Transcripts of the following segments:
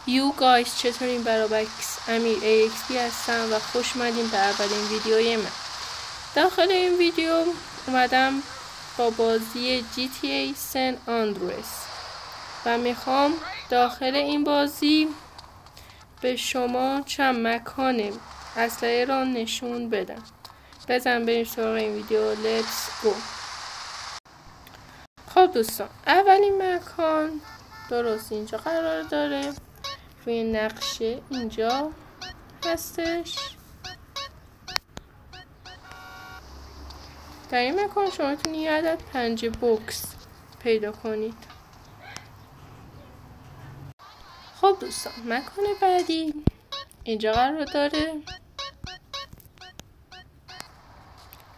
یو گایز، چطورین؟ برابکس امیر AXP هستم و خوش اومدین به اولین ویدیوی من. داخل این ویدیو اومدم با بازی GTA San Andreas و میخوام داخل این بازی به شما چند مکان اسلحه را نشون بدم. بزن بریم سراغ این ویدیو. Let's go. خب دوستان، اولین مکان درست اینجا قرار داره، روی نقشه اینجا هستش. در این مکان شما میتونید یه عدد 5 بوکس پیدا کنید. خب دوستان، مکان بعدی اینجا قرار داره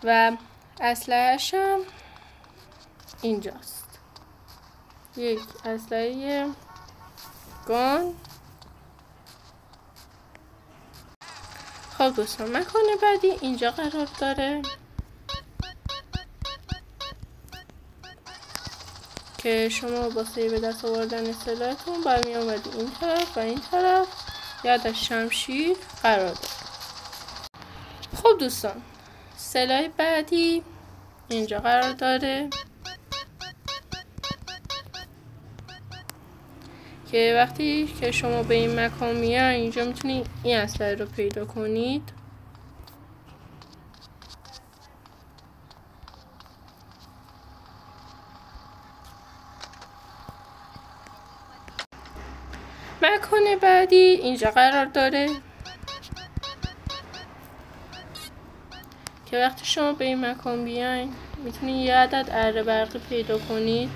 و اسلحه‌اش هم اینجاست. یک اسلحه گان. خب دوستان، مکان بعدی اینجا قرار داره که شما واسه به دست آوردن سلاحتون برمی آمدی این طرف و این طرف یادش شمشیر قرار داره. خب دوستان، سلاح بعدی اینجا قرار داره که وقتی که شما به این مکان میاین اینجا میتونید این اسلحه رو پیدا کنید. مکان بعدی اینجا قرار داره که وقتی شما به این مکان بیاین میتونید یه عدد اره برقی پیدا کنید.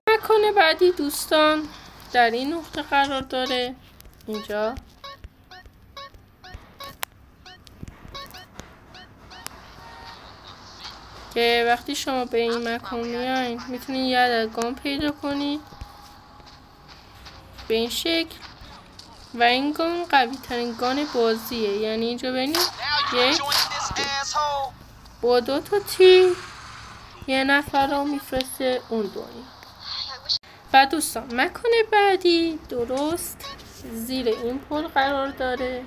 مکان بعدی دوستان در این نقطه قرار داره، اینجا که وقتی شما به این مکان میاین میتونید یه عدد گان پیدا کنید به این شکل و این گان قوی ترین گان بازیه. یعنی اینجا ببینید یک با 2 تا تیر یه نفر رو میفرسته اون دنیا. و دوستان، مکان بعدی درست زیر این پل قرار داره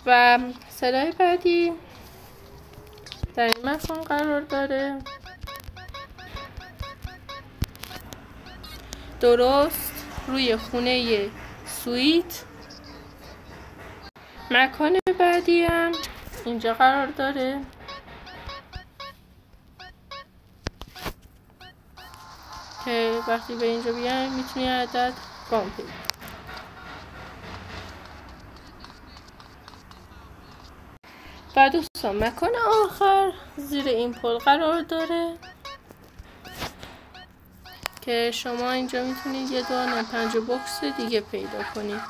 و سلاح بعدی در این مکان قرار داره درست روی خونه سویت. مکان بعدی هم اینجا قرار داره که وقتی به اینجا بیاین میتونی عدد گام پیدا. و دوستان، مکان آخر زیر این پل قرار داره که شما اینجا میتونید یه دونه 5 بوکس دیگه پیدا کنید.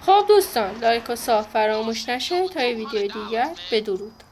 خب دوستان، لایک و ساب فراموش نشه تا یه ویدیو دیگر. بدرود.